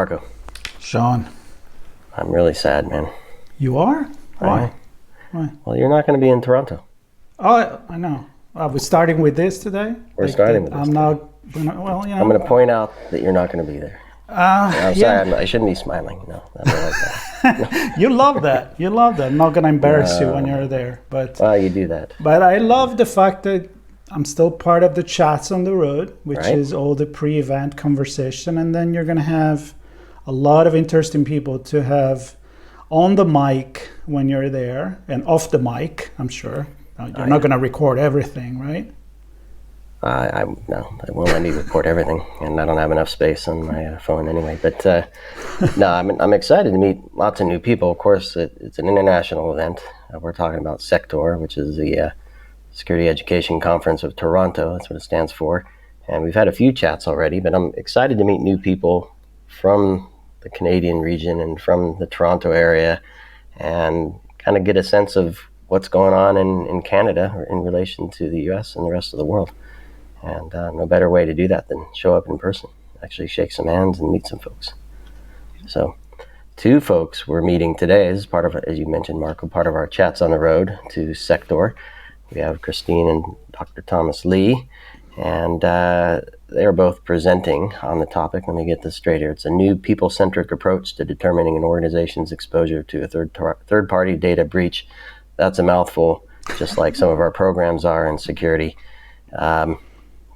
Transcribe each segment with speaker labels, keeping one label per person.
Speaker 1: Marco.
Speaker 2: Sean.
Speaker 1: I'm really sad, man.
Speaker 2: You are? Why?
Speaker 1: Well, you're not going to be in Toronto.
Speaker 2: Oh, I know. We're starting with this today?
Speaker 1: We're starting with this
Speaker 2: I'm not, well, you know.
Speaker 1: I'm going to point out that you're not going to be there. I'm sorry, I shouldn't be smiling. No, not like that.
Speaker 2: You love that. You love that. I'm not going to embarrass you when you're there.
Speaker 1: Well, you do that.
Speaker 2: But I love the fact that I'm still part of the Chats on the Road, which is all the pre-event conversation. And then you're going to have a lot of interesting people to have on the mic when you're there and off the mic, I'm sure. You're not going to record everything, right?
Speaker 1: I won't let me record everything, and I don't have enough space on my phone anyway. But no, I'm excited to meet lots of new people. Of course, it's an international event. We're talking about Sector, which is the Security Education Conference of Toronto. That's what it stands for. And we've had a few chats already, but I'm excited to meet new people from the Canadian region and from the Toronto area, and kind of get a sense of what's going on in Canada in relation to the US and the rest of the world. And no better way to do that than show up in person, actually shake some hands and meet some folks. So 2 folks we're meeting today as part of, as you mentioned, Marco, part of our Chats on the Road to Sector. We have Christine and Dr. Thomas Lee, and they're both presenting on the topic. Let me get this straight here. It's a new people-centric approach to determining an organization's exposure to a third-party data breach. That's a mouthful, just like some of our programs are in security.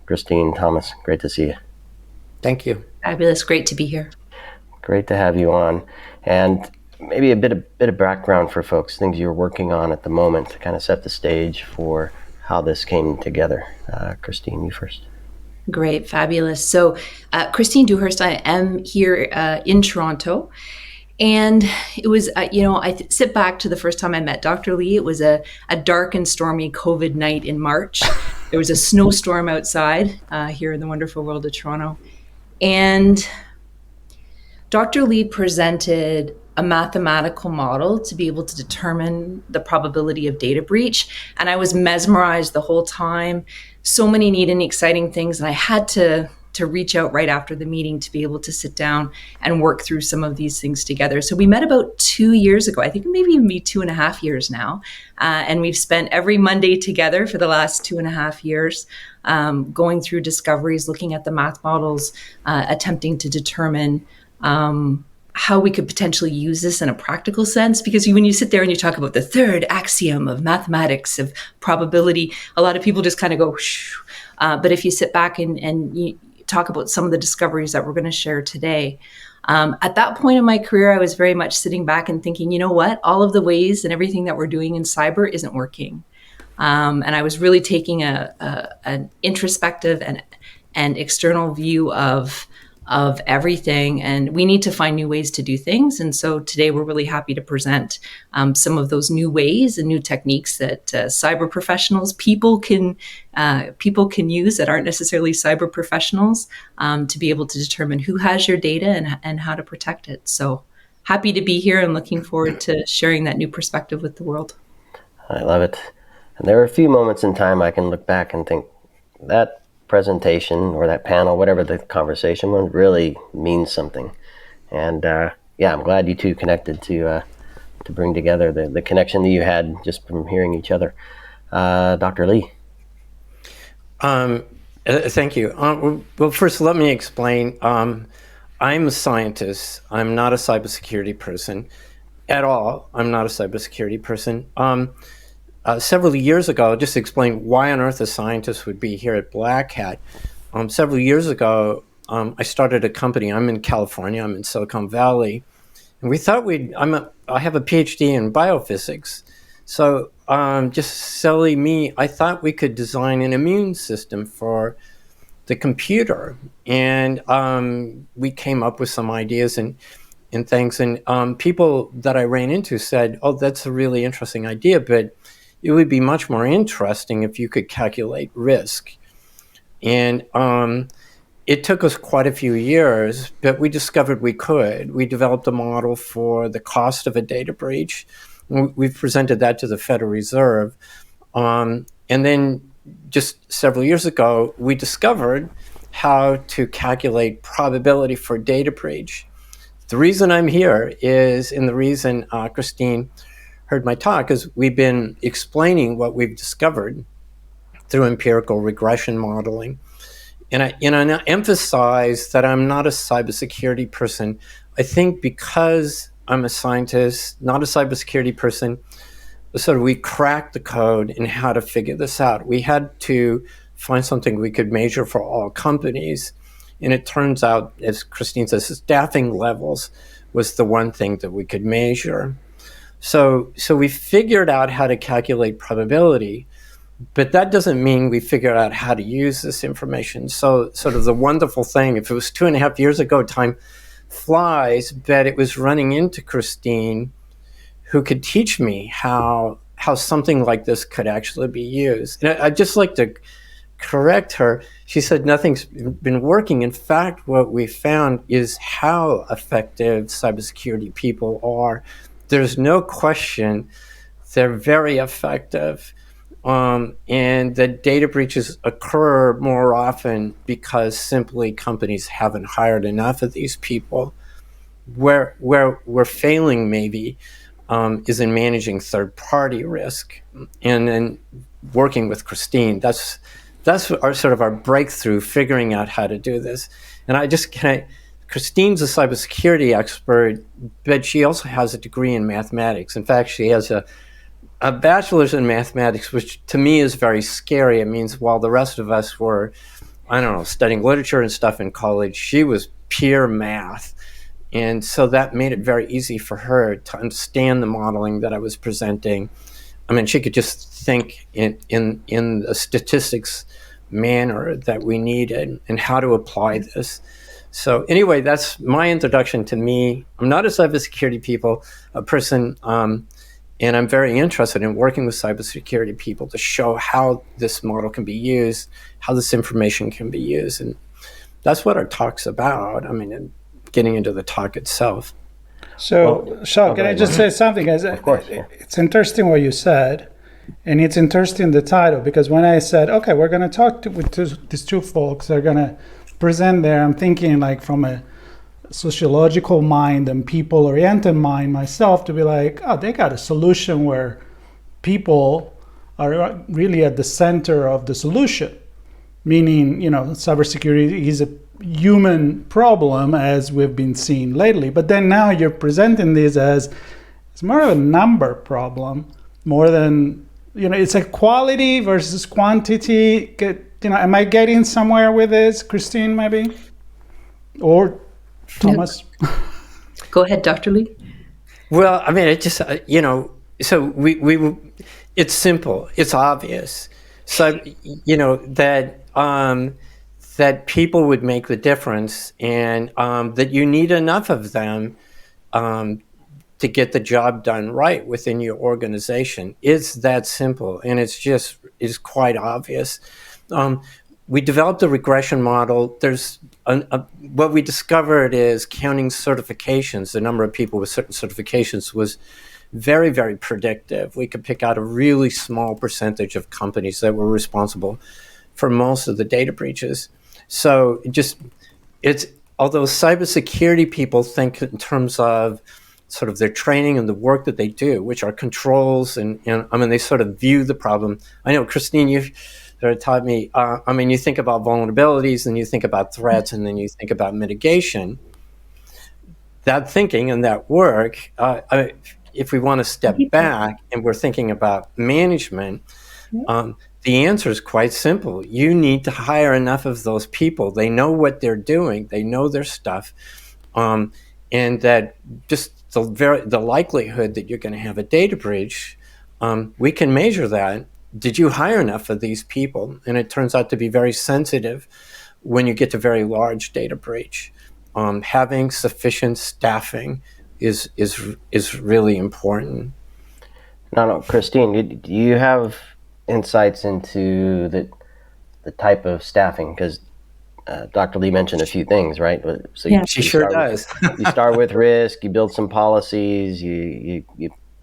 Speaker 1: Christine, Thomas, great to see you.
Speaker 3: Thank you.
Speaker 4: Fabulous. Great to be here.
Speaker 1: Great to have you on. And maybe a bit of background for folks, things you're working on at the moment to kind of set the stage for how this came together. Christine, you first.
Speaker 4: Great. Fabulous. So Christine Dewhurst, I am here in Toronto. And it was, I sit back to the first time I met Dr. Lee. It was a dark and stormy COVID night in March. There was a snowstorm outside here in the wonderful world of Toronto. And Dr. Lee presented a mathematical model to be able to determine the probability of data breach. And I was mesmerized the whole time. So many neat and exciting things. And I had to reach out right after the meeting to be able to sit down and work through some of these things together. So we met about 2 years ago. I think maybe even 2.5 years now. And we've spent every Monday together for the last 2.5 years, going through discoveries, looking at the math models, attempting to determine how we could potentially use this in a practical sense. Because when you sit there and you talk about the third axiom of mathematics, of probability, a lot of people just kind of go, shh. But if you sit back and you talk about some of the discoveries that we're going to share today, at that point in my career, I was very much sitting back and thinking, you know what, all of the ways and everything that we're doing in cyber isn't working. And I was really taking an introspective and external view of everything, and we need to find new ways to do things. And so today we're really happy to present some of those new ways and new techniques that cyber professionals, people can use that aren't necessarily cyber professionals, to be able to determine who has your data and how to protect it. So happy to be here and looking forward to sharing that new perspective with the world.
Speaker 1: I love it. And there are a few moments in time I can look back and think that presentation or that panel, whatever the conversation was, really means something. And I'm glad you two connected to bring together the connection that you had just from hearing each other. Dr. Lee.
Speaker 3: Thank you. Well, first, let me explain. I'm a scientist. I'm not a cybersecurity person at all. I'm not a cybersecurity person. Several years ago, just to explain why on earth a scientist would be here at Black Hat. Several years ago, I started a company. I'm in California. I'm in Silicon Valley. And we thought I have a PhD in biophysics. So just silly me, I thought we could design an immune system for the computer. And we came up with some ideas and things. And people that I ran into said, oh, that's a really interesting idea, but it would be much more interesting if you could calculate risk. And it took us quite a few years, but we discovered we could. We developed a model for the cost of a data breach. We've presented that to the Federal Reserve. And then just several years ago, we discovered how to calculate probability for data breach. the reason I'm here is, and the reason Christine heard my talk, is we've been explaining what we've discovered through empirical regression modeling. And I emphasize that I'm not a cybersecurity person. I think because I'm a scientist, not a cybersecurity person, sort of we cracked the code in how to figure this out. We had to find something we could measure for all companies. And it turns out, as Christine says, staffing levels was the one thing that we could measure. So we figured out how to calculate probability, but that doesn't mean we figured out how to use this information. So sort of the wonderful thing, if it was 2.5 years ago, time flies, but it was running into Christine, who could teach me how something like this could actually be used. And I'd just like to correct her. She said nothing's been working. In fact, what we found is how effective cybersecurity people are. There's no question they're very effective. And the data breaches occur more often because simply companies haven't hired enough of these people. Where we're failing maybe is in managing third-party risk, and then working with Christine. That's our sort of our breakthrough, figuring out how to do this. And Christine's a cybersecurity expert, but she also has a degree in mathematics. In fact, she has a bachelor's in mathematics, which to me is very scary. It means while the rest of us were, I don't know, studying literature and stuff in college, she was pure math. And so that made it very easy for her to understand the modeling that I was presenting. I mean, she could just think in the statistics manner that we needed and how to apply this. So anyway, that's my introduction to me. I'm not a cybersecurity person, and I'm very interested in working with cybersecurity people to show how this model can be used, how this information can be used. And that's what our talk's about. I mean, getting into the talk itself.
Speaker 2: So, Sean, can I just say something?
Speaker 1: Of course. Yeah.
Speaker 2: It's interesting what you said, and it's interesting the title, because when I said, okay, we're going to talk with these two folks, they're going to present there, I'm thinking like from a sociological mind and people-oriented mind myself, to be like, oh, they got a solution where people are really at the center of the solution. Meaning, cybersecurity is a human problem, as we've been seeing lately. But then now you're presenting this as it's more of a number problem, more than, it's a quality versus quantity. Am I getting somewhere with this, Christine, maybe? Or Thomas?
Speaker 4: No. Go ahead, Dr. Lee.
Speaker 3: Well, I mean, it just, so we it's simple, it's obvious. So, that people would make the difference, and that you need enough of them to get the job done right within your organization. It's that simple, and it's quite obvious. We developed a regression model. There's what we discovered is counting certifications, the number of people with certain certifications was very, very predictive. We could pick out a really small percentage of companies that were responsible for most of the data breaches. So although cybersecurity people think in terms of sort of their training and the work that they do, which are controls, and I mean, they sort of view the problem. I know, Christine, you sort of taught me, you think about vulnerabilities, and you think about threats, and then you think about mitigation. That thinking and that work, if we want to step back and we're thinking about management, the answer is quite simple. You need to hire enough of those people. They know what they're doing. They know their stuff. And that just the likelihood that you're going to have a data breach, we can measure that. Did you hire enough of these people? And it turns out to be very sensitive when you get to very large data breach. Having sufficient staffing is really important.
Speaker 1: No, Christine, do you have insights into the type of staffing? Because Dr. Lee mentioned a few things, right? So
Speaker 4: yeah,
Speaker 3: she sure does.
Speaker 1: You start with risk, you build some policies, you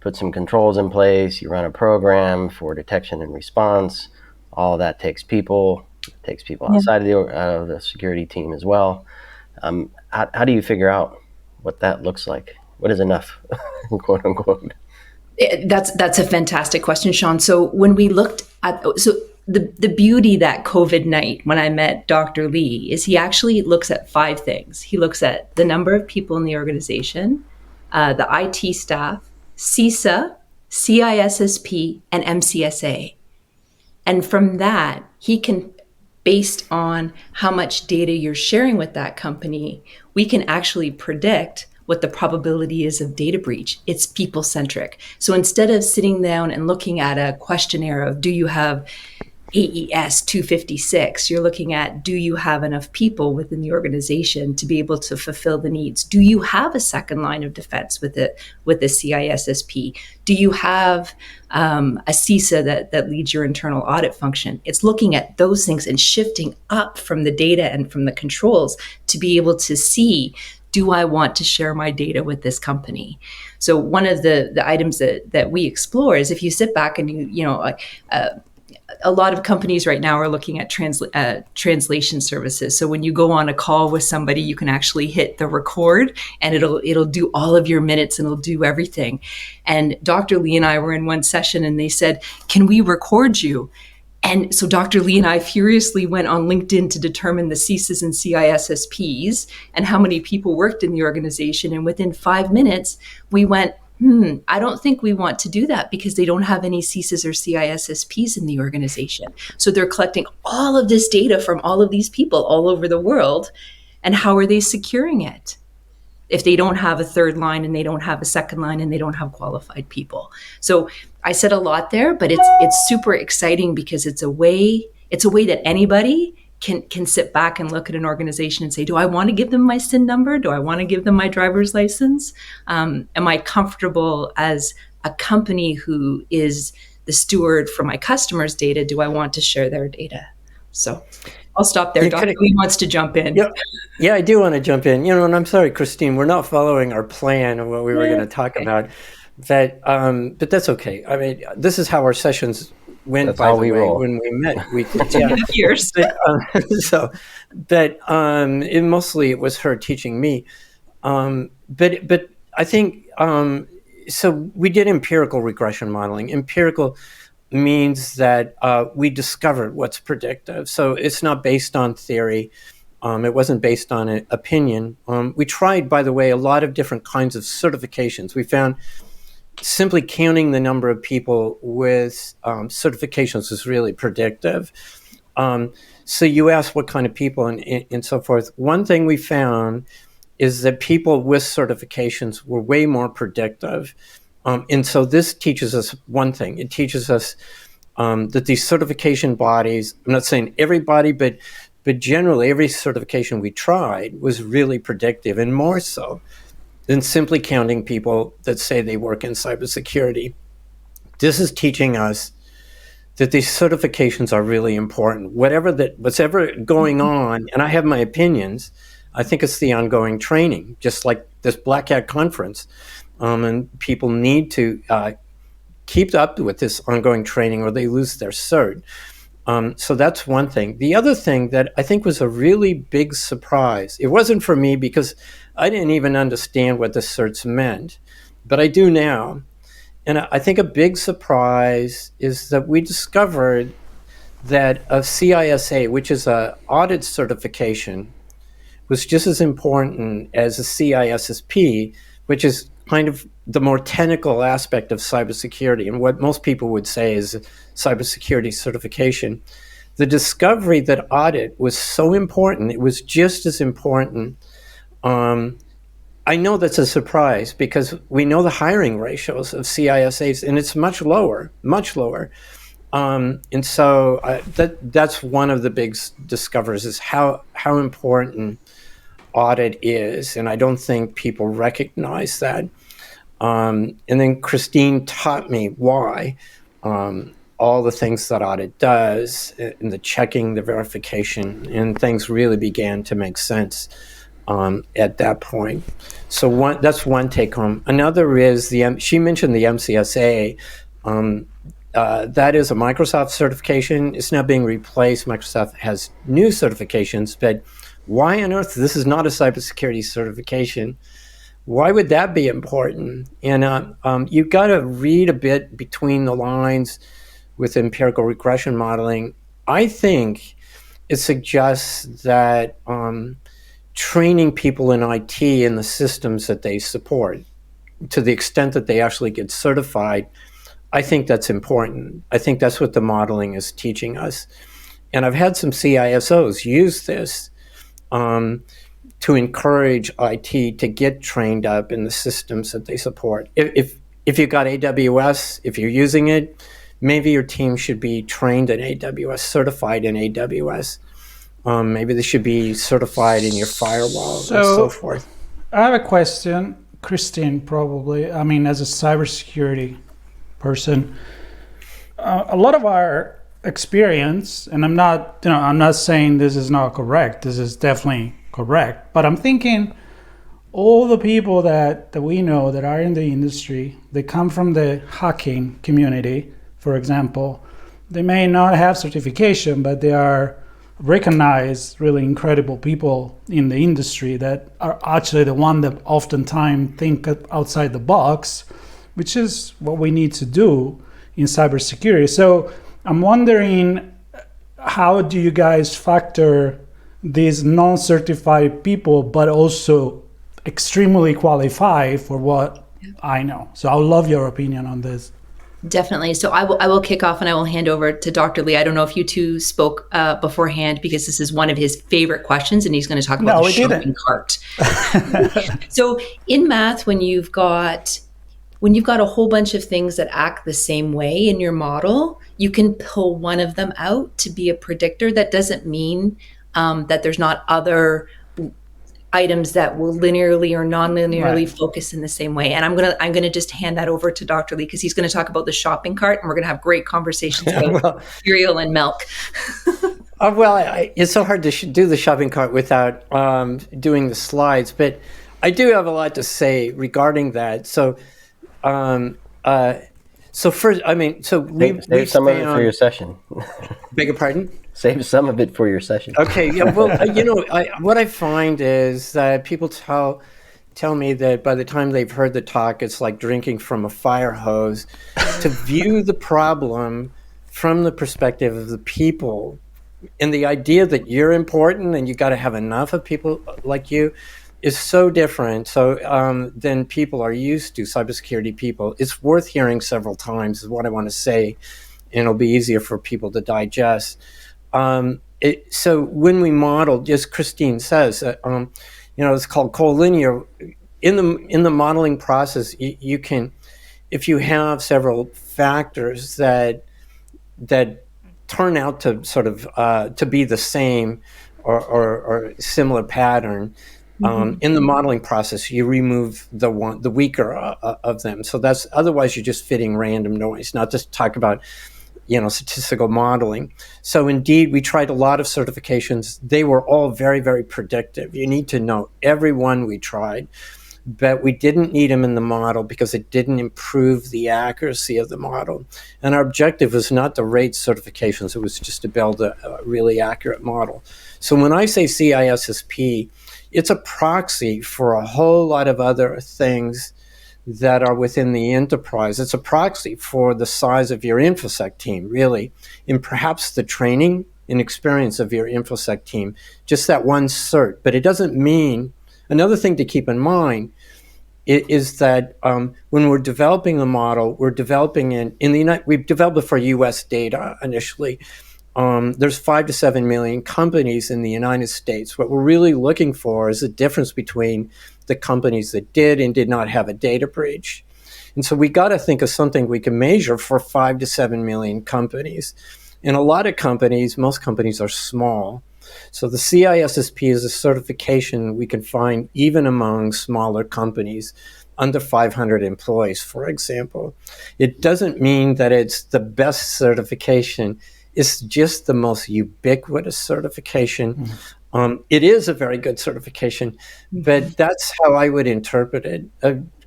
Speaker 1: put some controls in place, you run a program for detection and response. All of that takes people. It takes people outside of the security team as well. How do you figure out what that looks like. What is enough, quote unquote?
Speaker 4: That's a fantastic question, Sean. So when we looked at the beauty that COVID night when I met Dr. Lee is he actually looks at 5 things. He looks at the number of people in the organization, the IT staff, CISA, CISSP, and MCSA. And from that, he can, based on how much data you're sharing with that company, we can actually predict what the probability is of data breach. It's people-centric. So instead of sitting down and looking at a questionnaire of do you have AES 256, you're looking at do you have enough people within the organization to be able to fulfill the needs? Do you have a second line of defense with the CISSP? Do you have a CISA that leads your internal audit function? It's looking at those things and shifting up from the data and from the controls to be able to see, do I want to share my data with this company? So one of the items that we explore is if you sit back and a lot of companies right now are looking at translation services. So when you go on a call with somebody, you can actually hit the record and it'll do all of your minutes and it'll do everything. And Dr. Lee and I were in one session and they said, can we record you? And so Dr. Lee and I furiously went on LinkedIn to determine the CISAs and CISSPs and how many people worked in the organization. And within 5 minutes, we went, I don't think we want to do that because they don't have any CISAs or CISSPs in the organization. So they're collecting all of this data from all of these people all over the world. And how are they securing it if they don't have a third line and they don't have a second line and they don't have qualified people? So I said a lot there, but it's super exciting because it's a way that anybody can sit back and look at an organization and say, do I want to give them my SIN number? Do I want to give them my driver's license? Am I comfortable as a company who is the steward for my customers' data? Do I want to share their data? So I'll stop there. Dr. Lee wants to jump in.
Speaker 3: Yeah, I do want to jump in. And I'm sorry, Christine, we're not following our plan of what we were going to talk about. But that's okay. I mean, this is how our sessions went. That's by the way, roll. When we met, we
Speaker 4: years.
Speaker 3: But mostly it was her teaching me. But I think so. We did empirical regression modeling. Empirical means that we discovered what's predictive. So it's not based on theory. It wasn't based on an opinion. We tried, by the way, a lot of different kinds of certifications. We found simply counting the number of people with certifications is really predictive. So you asked what kind of people and so forth. One thing we found is that people with certifications were way more predictive. And so this teaches us one thing. It teaches us that these certification bodies, I'm not saying everybody, but generally every certification we tried was really predictive, and more so than simply counting people that say they work in cybersecurity. This is teaching us that these certifications are really important. What's ever going on, and I have my opinions, I think it's the ongoing training, just like this Black Hat conference. And people need to keep up with this ongoing training or they lose their cert. So that's one thing. The other thing that I think was a really big surprise, it wasn't for me because I didn't even understand what the certs meant, but I do now. And I think a big surprise is that we discovered that a CISA, which is an audit certification, was just as important as a CISSP, which is kind of the more technical aspect of cybersecurity and what most people would say is cybersecurity certification. The discovery that audit was so important, it was just as important. I know that's a surprise because we know the hiring ratios of CISAs and it's much lower. And so that's one of the big discoveries is how important audit is. And I don't think people recognize that. And then Christine taught me why all the things that audit does and the checking, the verification, and things really began to make sense at that point. So that's one take home. Another is she mentioned the MCSA. That is a Microsoft certification. It's now being replaced. Microsoft has new certifications, but why on earth this is not a cybersecurity certification? Why would that be important? And you've got to read a bit between the lines with empirical regression modeling. I think it suggests that training people in IT in the systems that they support, to the extent that they actually get certified, I think that's important. I think that's what the modeling is teaching us. And I've had some CISOs use this to encourage IT to get trained up in the systems that they support. If you've got AWS, if you're using it, maybe your team should be trained in AWS, certified in AWS. Maybe they should be certified in your firewall and so forth.
Speaker 2: I have a question, Christine, probably. I mean, as a cybersecurity person, a lot of our experience, and I'm not saying this is not correct. This is definitely correct. But I'm thinking all the people that we know that are in the industry, they come from the hacking community, for example. They may not have certification, but they are recognized really incredible people in the industry that are actually the one that oftentimes think outside the box, which is what we need to do in cybersecurity. So I'm wondering, how do you guys factor these non-certified people, but also extremely qualified for what I know? So I would love your opinion on this.
Speaker 4: Definitely. So I will kick off and I will hand over to Dr. Lee. I don't know if you two spoke beforehand, because this is one of his favorite questions and he's going to talk about the shopping cart. So in math, when you've got a whole bunch of things that act the same way in your model, you can pull one of them out to be a predictor. That doesn't mean that there's not other items that will linearly or non-linearly focus in the same way. And I'm gonna just hand that over to Dr. Lee, because he's going to talk about the shopping cart, and we're going to have great conversations about cereal and milk.
Speaker 3: It's so hard to do the shopping cart without doing the slides, but I do have a lot to say regarding that. So first,
Speaker 1: save some of it for your session.
Speaker 3: Beg your pardon?
Speaker 1: Save some of it for your session.
Speaker 3: Okay. Yeah. Well, what I find is that people tell me that by the time they've heard the talk, it's like drinking from a fire hose. To view the problem from the perspective of the people, and the idea that you're important and you got to have enough of people like you, is so different than people are used to, cybersecurity people. It's worth hearing several times, is what I want to say, and it'll be easier for people to digest. So when we model, as Christine says, it's called collinear. In the modeling process, you can, if you have several factors that turn out to sort of to be the same or similar pattern, in the modeling process, you remove the weaker of them. So that's, otherwise you're just fitting random noise. Not just talk about statistical modeling. So indeed, we tried a lot of certifications. They were all very, very predictive. You need to know every one we tried, but we didn't need them in the model because it didn't improve the accuracy of the model. And our objective was not to rate certifications. It was just to build a really accurate model. So when I say CISSP, it's a proxy for a whole lot of other things that are within the enterprise. It's a proxy for the size of your InfoSec team, really, and perhaps the training and experience of your InfoSec team, just that one cert. But it doesn't mean, another thing to keep in mind is that when we're developing the model, we're developing we've developed it for US data initially. There's 5 to 7 million companies in the United States. What we're really looking for is the difference between the companies that did and did not have a data breach. And so we got to think of something we can measure for 5 to 7 million companies. And a lot of companies, most companies are small. So the CISSP is a certification we can find even among smaller companies, under 500 employees, for example. It doesn't mean that it's the best certification. It's just the most ubiquitous certification. Mm-hmm. It is a very good certification, but that's how I would interpret it.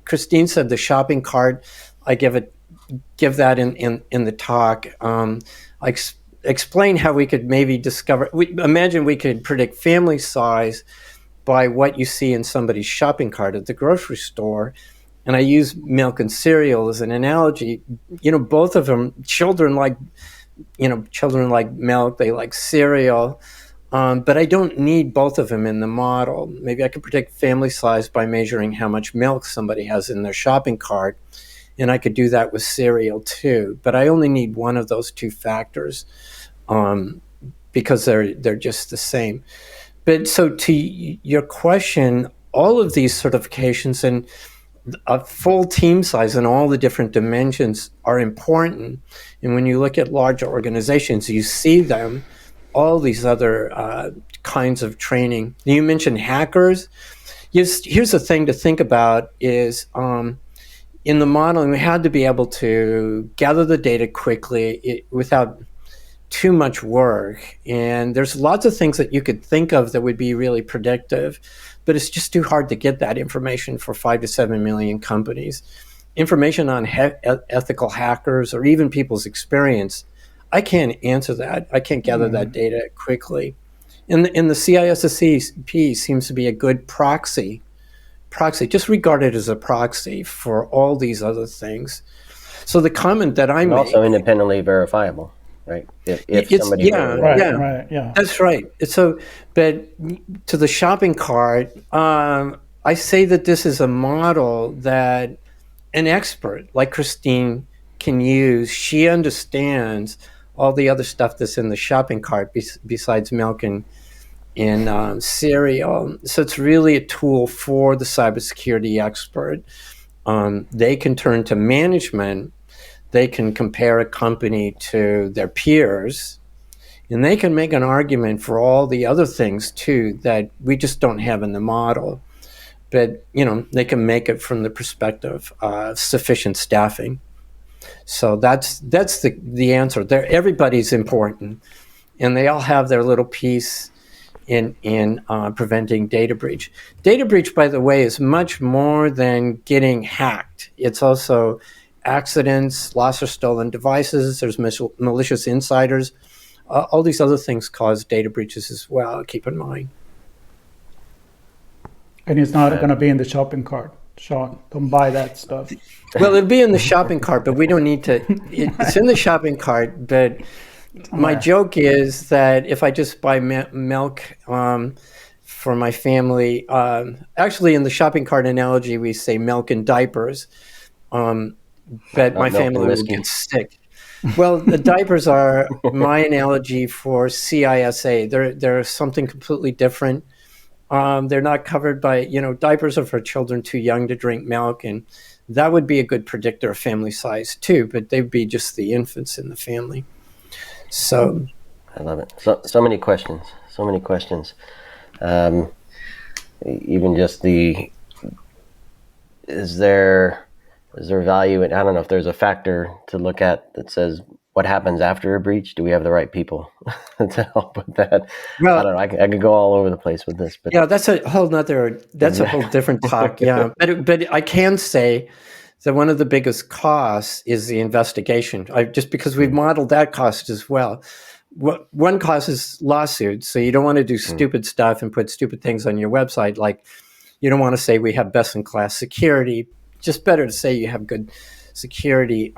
Speaker 3: Christine said the shopping cart. I give that in the talk. I explain how we could maybe imagine we could predict family size by what you see in somebody's shopping cart at the grocery store. And I use milk and cereal as an analogy. Both of them, children like milk, they like cereal. But I don't need both of them in the model. Maybe I could predict family size by measuring how much milk somebody has in their shopping cart. And I could do that with cereal too. But I only need one of those two factors because they're just the same. But so to your question, all of these certifications and a full team size and all the different dimensions are important. And when you look at larger organizations, you see them, all these other kinds of training. You mentioned hackers. Here's the thing to think about is in the modeling, we had to be able to gather the data quickly without too much work. And there's lots of things that you could think of that would be really predictive, but it's just too hard to get that information for 5 to 7 million companies. Information on ethical hackers or even people's experience, I can't answer that. I can't gather that data quickly. And the CISSP seems to be a good proxy, just regard it as a proxy for all these other things. So the comment that I make...
Speaker 1: Also independently verifiable, right? If somebody...
Speaker 2: Right.
Speaker 3: That's right. So, but to the shopping cart, I say that this is a model that an expert like Christine can use. She understands all the other stuff that's in the shopping cart besides milk and cereal. So it's really a tool for the cybersecurity expert. They can turn to management. They can compare a company to their peers, and they can make an argument for all the other things too that we just don't have in the model. But they can make it from the perspective of sufficient staffing. So that's the answer. Everybody's important, and they all have their little piece in preventing data breach. Data breach, by the way, is much more than getting hacked. It's also accidents, lost or stolen devices. There's malicious insiders. All these other things cause data breaches as well. Keep in mind.
Speaker 2: And it's not going to be in the shopping cart, Sean. Don't buy that stuff.
Speaker 3: Well, it'll be in the shopping cart, but we don't need to. It's in the shopping cart, but my joke is that if I just buy milk for my family, actually in the shopping cart analogy, we say milk and diapers, but my family will get sick. Well, the diapers are my analogy for CISA. They're something completely different. They're not covered by, diapers are for children too young to drink milk, and that would be a good predictor of family size too, but they'd be just the infants in the family. So
Speaker 1: I love it. So many questions. Even just is there value in, I don't know if there's a factor to look at that says what happens after a breach? Do we have the right people to help with that? Well, I don't know. I could go all over the place with this, but
Speaker 3: yeah, that's a whole different talk. Yeah, but I can say that one of the biggest costs is the investigation. Just because we've modeled that cost as well. One cost is lawsuits. So you don't want to do stupid stuff and put stupid things on your website. Like you don't want to say we have best in class security. Just better to say you have good security.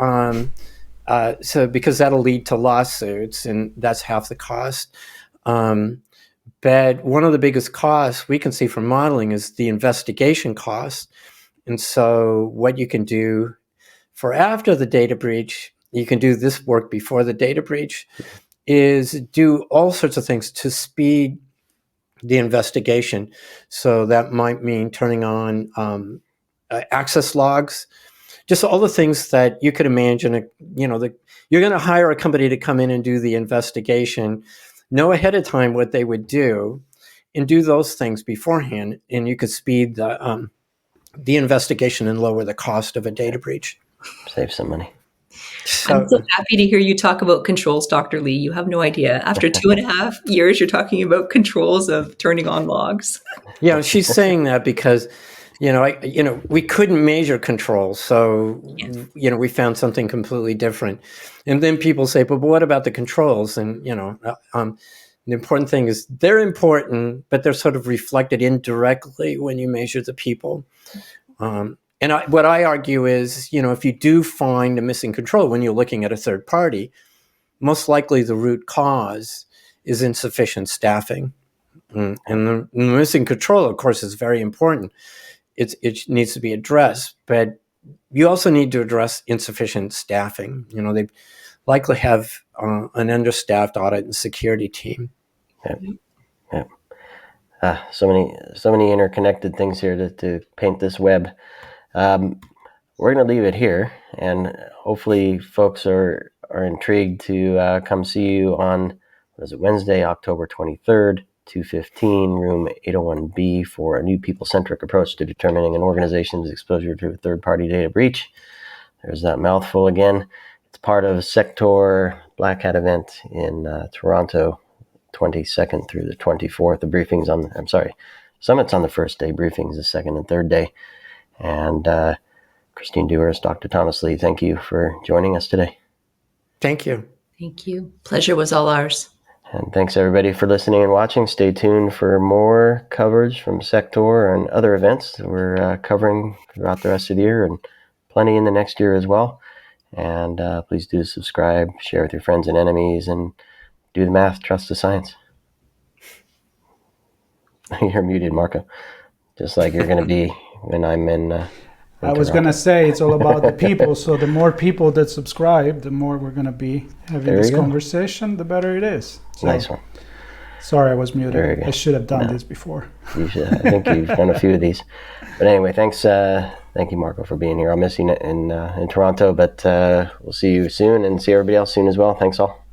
Speaker 3: So because that'll lead to lawsuits, and that's half the cost. But one of the biggest costs we can see from modeling is the investigation cost. And so what you can do for after the data breach, you can do this work before the data breach, is do all sorts of things to speed the investigation. So that might mean turning on access logs, just all the things that you could imagine, you're going to hire a company to come in and do the investigation, know ahead of time what they would do, and do those things beforehand, and you could speed the investigation and lower the cost of a data breach.
Speaker 1: Save some money.
Speaker 4: I'm so happy to hear you talk about controls, Dr. Lee. You have no idea. After 2.5 years, you're talking about controls of turning on logs.
Speaker 3: Yeah, she's saying that because, we couldn't measure controls. So, we found something completely different. And then people say, but what about the controls? And, The important thing is they're important, but they're sort of reflected indirectly when you measure the people. What I argue is, if you do find a missing control when you're looking at a third party, most likely the root cause is insufficient staffing. And the missing control, of course, is very important. It needs to be addressed, but you also need to address insufficient staffing. They likely have an understaffed audit and security team.
Speaker 1: So many interconnected things here to paint this web. We're going to leave it here, and hopefully folks are intrigued to come see you on, Wednesday, October 23rd, 2:15, room 801B, for a new people-centric approach to determining an organization's exposure to a third-party data breach. There's that mouthful again. It's part of Sector Black Hat event in Toronto, 22nd through the 24th. The briefings summit's on the first day, briefings the second and third day. And Christine Dewhurst, Dr. Thomas Lee, thank you for joining us today.
Speaker 3: Thank you.
Speaker 4: Thank you. Pleasure was all ours.
Speaker 1: And thanks everybody for listening and watching. Stay tuned for more coverage from Sector and other events that we're covering throughout the rest of the year, and plenty in the next year as well. And please do subscribe, share with your friends and enemies, and do the math, trust the science. You're muted, Marco. Just like you're going to be when I'm in
Speaker 2: I was going to say it's all about the people. So the more people that subscribe, the more we're going to be having this conversation, the better it is. So,
Speaker 1: nice one.
Speaker 2: Sorry, I was muted. I should have done this before.
Speaker 1: You should. I think you've done a few of these. But anyway, thanks. Thank you, Marco, for being here. I'll miss you in Toronto, but we'll see you soon and see everybody else soon as well. Thanks all.